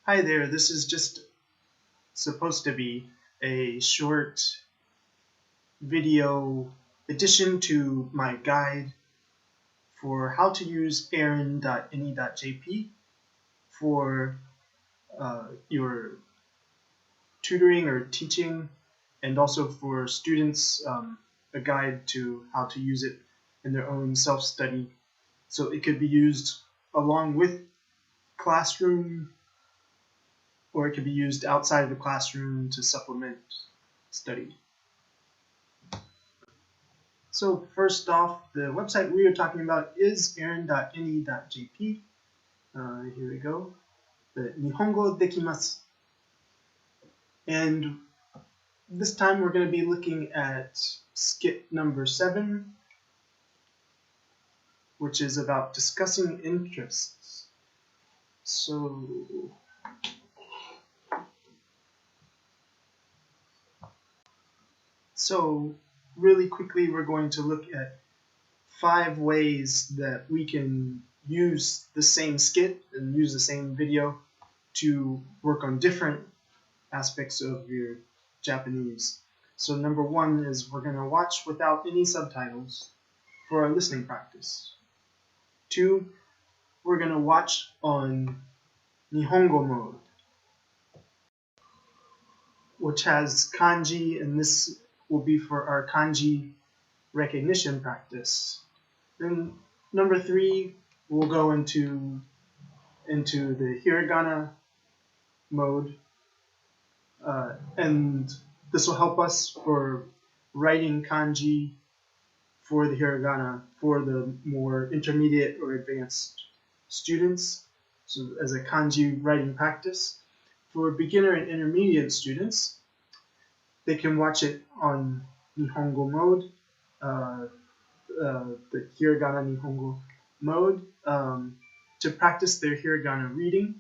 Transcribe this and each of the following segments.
Hi there, this is just supposed to be a short video addition to my guide for how to use Erin.ne.jp for your tutoring or teaching, and also for students a guide to how to use it in their own self-study. So it could be used along with classroom, or it could be used outside of the classroom to supplement study. So first off, the website we are talking about is Erin.ne.jp. Here we go. The Nihongo dekimasu. And this time we're going to be looking at skit number 7, which is about discussing interests. So really quickly, we're going to look at 5 ways that we can use the same skit and use the same video to work on different aspects of your Japanese. So number 1 is we're going to watch without any subtitles for our listening practice. 2, we're going to watch on Nihongo mode, which has kanji, and this will be for our kanji recognition practice. Then number 3, we'll go into the hiragana mode, and this will help us for writing kanji for the hiragana for the more intermediate or advanced students, so as a kanji writing practice. For beginner and intermediate students, they can watch it on Nihongo mode, the hiragana Nihongo mode, to practice their hiragana reading.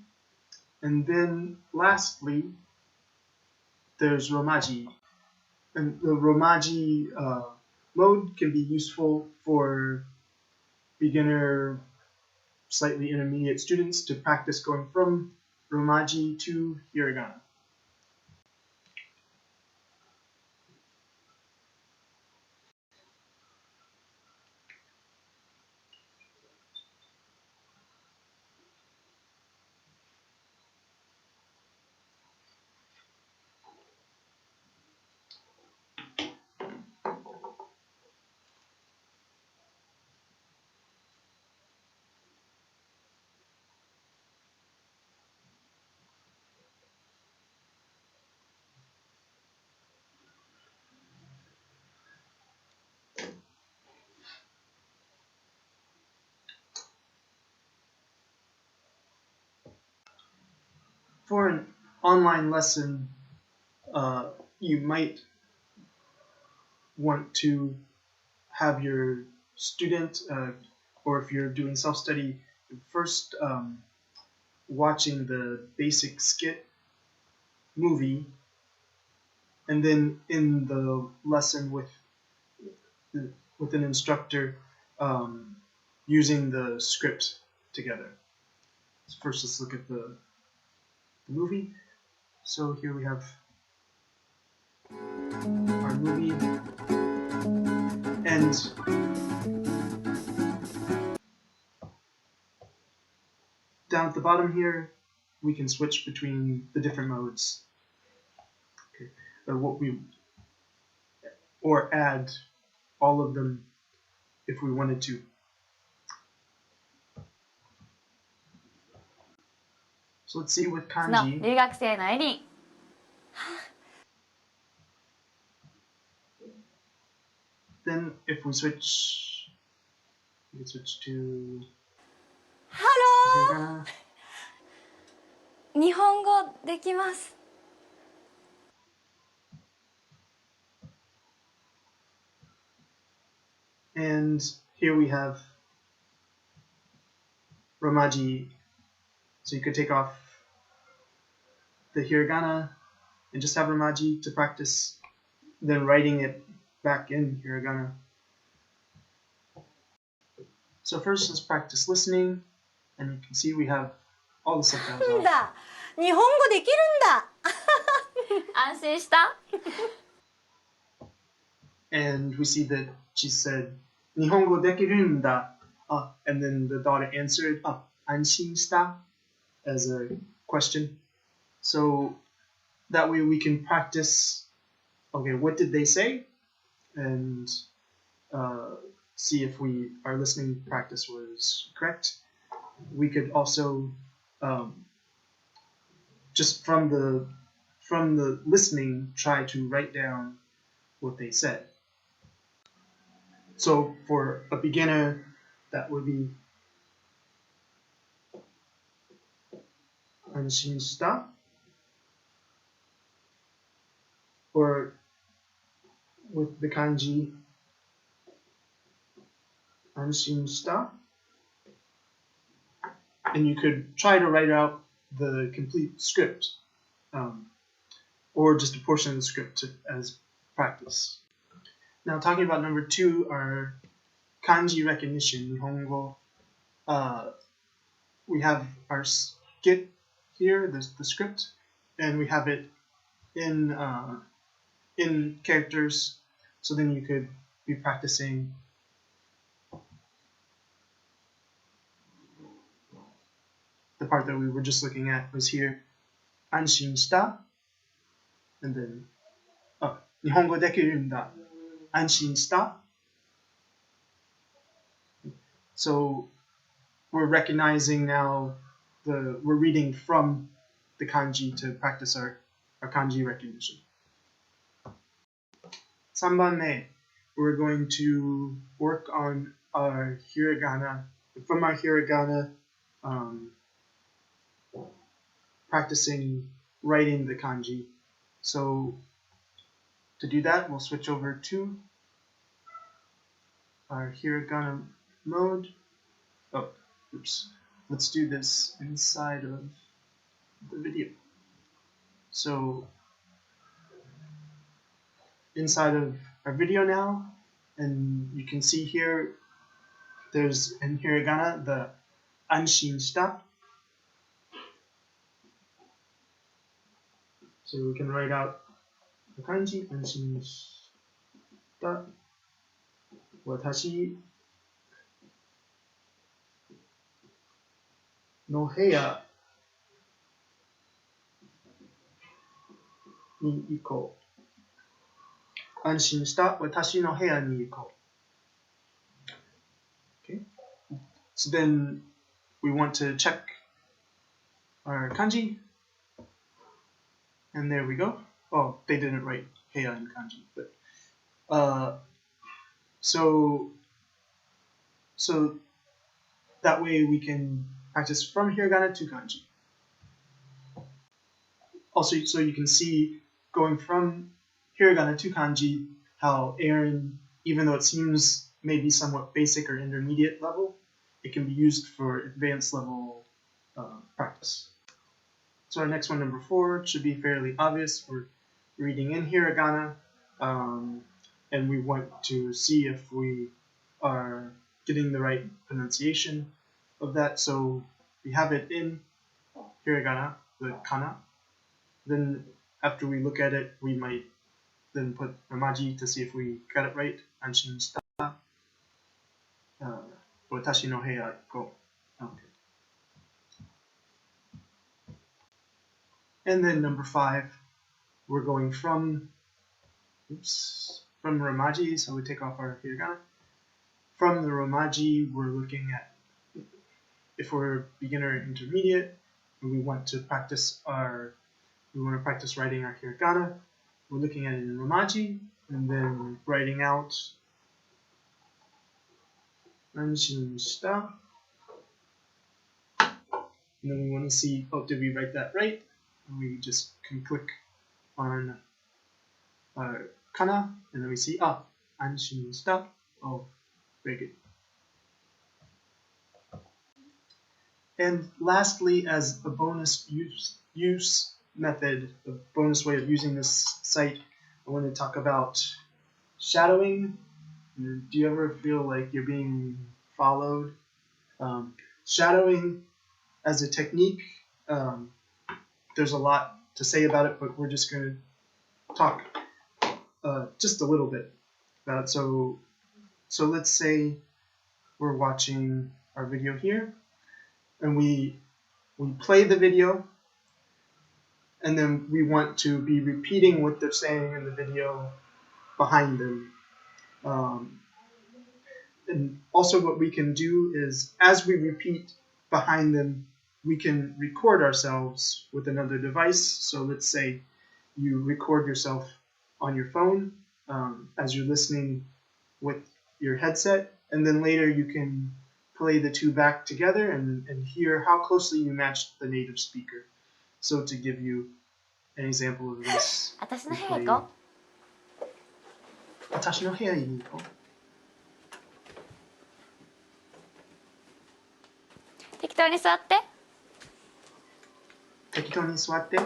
And then lastly, there's romaji. And the romaji mode can be useful for beginner, slightly intermediate students to practice going from romaji to hiragana. For an online lesson, you might want to have your student, or if you're doing self-study, first watching the basic skit movie, and then in the lesson with an instructor, using the script together. So first, let's look at the movie. So here we have our movie, and down at the bottom here, we can switch between the different modes. Okay. Or add all of them if we wanted to. So let's see with kanji. 留学生のエリン。Then if we switch to ハロー。日本語できます。And here we have romaji. So you could take off the hiragana and just have romaji to practice, then writing it back in hiragana. So first, let's practice listening, and you can see we have all the subtitles なん on. だ。日本語できるんだ安心した And we see that she said, 日本語できるんだ. And then the daughter answered, 安心した as a question. So that way we can practice, okay, what did they say? And see if our listening practice was correct. We could also just from the listening try to write down what they said. So for a beginner, that would be 安心した or with the kanji 安心した and you could try to write out the complete script or just a portion of the script as practice. Now talking about number 2, our kanji recognition, Nihongo. We have our skit here, the script, and we have it in characters, so then you could be practicing the part that we were just looking at was here, 安心した and then 日本語できるんだ 安心した So we're recognizing now we're reading from the kanji to practice our kanji recognition. 3番目, we're going to work on our hiragana. From our hiragana, practicing writing the kanji. So to do that, we'll switch over to our hiragana mode. Let's do this inside of the video. So inside of our video now, and you can see here there's in hiragana the anshin shita. So we can write out the kanji anshin shita. Watashi no heya ni ikou. Anshin shita watashi no heya ni ikou. Okay. So then we want to check our kanji. And there we go. Oh, they didn't write heya in kanji, but so that way we can practice from hiragana to kanji. Also, so you can see going from hiragana to kanji how Erin, even though it seems maybe somewhat basic or intermediate level, it can be used for advanced level practice. So our next one, number 4, should be fairly obvious. We're reading in hiragana, and we want to see if we are getting the right pronunciation of that. So we have it in hiragana, the kana. Then after we look at it, we might then put romaji to see if we got it right. Anshin shita. Watashi no heya go. Okay. And then number 5, we're going from romaji, so we take off our hiragana. From the romaji, we're looking at if we're beginner or intermediate, and we want to practice writing our hiragana. We're looking at it in romaji, and then writing out anshin shita. And then we want to see, did we write that right? And we just can click on kana, and then we see, anshin shita. Oh, very good. And lastly, as a bonus use method, a bonus way of using this site, I want to talk about shadowing. Do you ever feel like you're being followed? Shadowing as a technique there's a lot to say about it, but we're just going to talk just a little bit about it. So let's say we're watching our video here, and we play the video, and then we want to be repeating what they're saying in the video behind them. And also what we can do is, as we repeat behind them, we can record ourselves with another device. So let's say you record yourself on your phone as you're listening with your headset, and then later you can play the two back together and hear how closely you matched the native speaker. So to give you an example of this, 私の we 部屋 play 行こ私の部屋に行こう。う。適当に座って。適当に座って。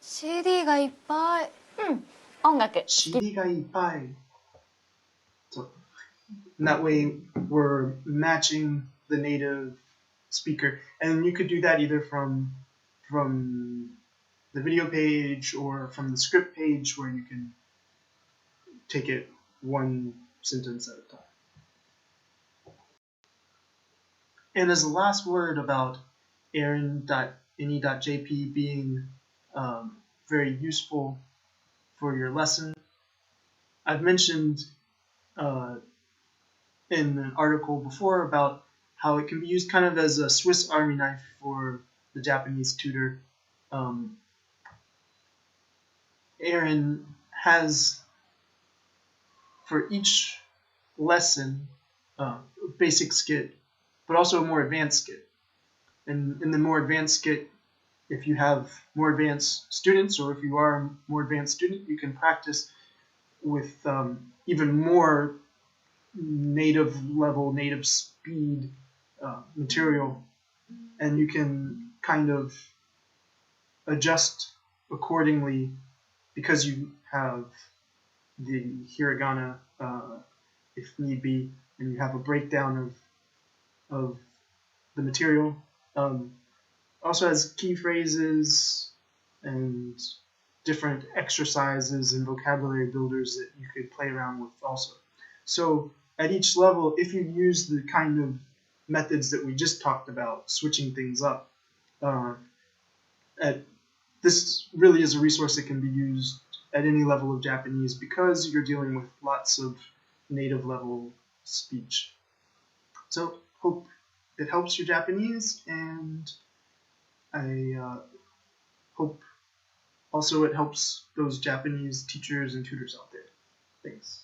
CD がいっぱい。音楽。CD がいっぱい。So, and that way we're matching the native speaker, and you could do that either from the video page or from the script page, where you can take it one sentence at a time. And as the last word about Erin.ne.jp being very useful for your lesson, I've mentioned in an article before about how it can be used kind of as a Swiss Army knife for the Japanese tutor. Erin has, for each lesson, a basic skit, but also a more advanced skit. And in the more advanced skit, if you have more advanced students, or if you are a more advanced student, you can practice with even more native level, native speed material, and you can kind of adjust accordingly because you have the hiragana if need be, and you have a breakdown of the material. Also has key phrases and different exercises and vocabulary builders that you could play around with also. So at each level, if you use the kind of methods that we just talked about, switching things up, this really is a resource that can be used at any level of Japanese because you're dealing with lots of native level speech. So hope it helps your Japanese, and I hope also it helps those Japanese teachers and tutors out there. Thanks.